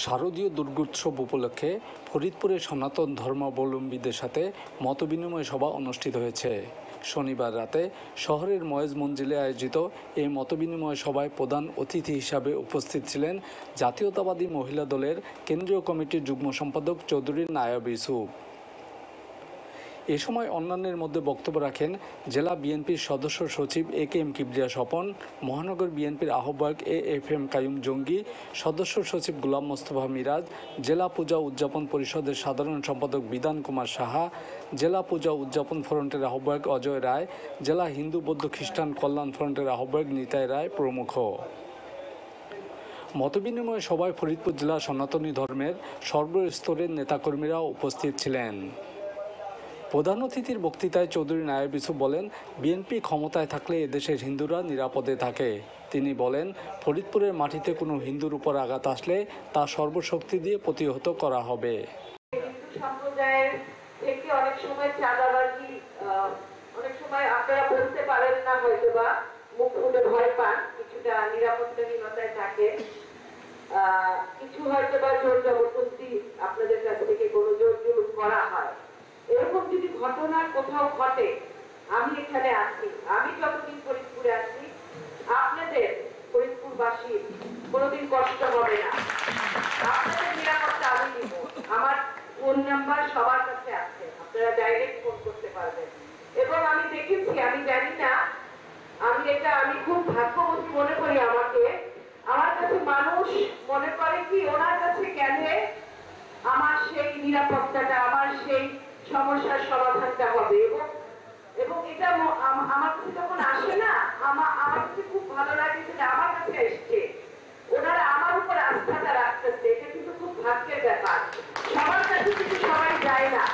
শারদীয় দুর্গোৎসব উপলক্ষে ফরিদপুরে সনাতন ধর্মাবলম্বীদের সাথে মতবিনিময় সভা অনুষ্ঠিত হয়েছে। শনিবার রাতে শহরের ময়েজ মঞ্জিলে আয়োজিত এই মতবিনিময় সভায় প্রধান অতিথি হিসাবে উপস্থিত ছিলেন জাতীয়তাবাদী মহিলা দলের কেন্দ্রীয় কমিটির যুগ্ম সম্পাদক চৌধুরী নায়াব ইউসুফ। এ সময় অন্যান্যের মধ্যে বক্তব্য রাখেন জেলা বিএনপির সদস্য সচিব এ.কে.এম. কিবরিয়া স্বপন, মহানগর বিএনপির আহ্বায়ক এ.এফ.এম. কাইয়ুম জঙ্গি, সদস্য সচিব গোলাম মোস্তফা মিরাজ, জেলা পূজা উদযাপন পরিষদের সাধারণ সম্পাদক বিধান কুমার সাহা, জেলা পূজা উদযাপন ফ্রন্টের আহ্বায়ক অজয় রায়, জেলা হিন্দু বৌদ্ধ খ্রিস্টান কল্যাণ ফ্রন্টের আহ্বায়ক নিতাই রায় প্রমুখ। মতবিনিময় সভায় ফরিদপুর জেলা সনাতনী ধর্মের সর্বস্তরের নেতাকর্মীরা উপস্থিত ছিলেন। প্রধান অতিথির বক্তৃতায় চৌধুরী নায়াব ইউসুফ বলেন, বিএনপি ক্ষমতায় থাকলে এদেশের হিন্দুরা নিরাপদে থাকে। তিনি বলেন, ফরিদপুরের মাটিতে কোনো হিন্দুর উপর আঘাত আসলে তা সর্বশক্তি দিয়ে প্রতিহত করা হবে। সম্প্রদায়ের থেকে অনেক সময় চাঁদাবাজি, অনেক সময় আপনারা বলতে পারেন না, হয়তো বা মুখ ফুটে ভয় পান, কিছুটা নিরাপত্তাহীনতায় থাকে, কিছু হয়তো বা জোর জবরদস্তি আপনাদের কাছ থেকে কোনো জোর জুলুম করা হয়। এরকম যদি ঘটনা কোথাও ঘটে, আমি এখানে আছি, আমি যতদিন ফরিদপুরে আছি, আপনাদের ফরিদপুরবাসী কোনোদিন কষ্ট হবে না। আপনাদের নিরাপত্তা আমি দিব। আমার ফোন নাম্বার সবার কাছে আছে, আপনারা ডাইরেক্ট ফোন করতে পারবেন। এবং আমি দেখেছি, আমি জানি না, আমি খুব ভাগ্যবতী মনে করি আমাকে। আমার কাছে মানুষ মনে করে কি, ওনার কাছে গেলে আমার সেই নিরাপত্তাটা, আমার সেই সমস্যার সমাধানটা হবে। এবং এটা আমার কাছে যখন আসে না, আমার কাছে খুব ভালো লাগে যে আমার কাছে এসছে, ওনারা আমার উপর আস্থাটা রাখতেছে। এটা কিন্তু খুব ভাগ্যের ব্যাপার, সবার কাছে কিন্তু সবাই যায় না।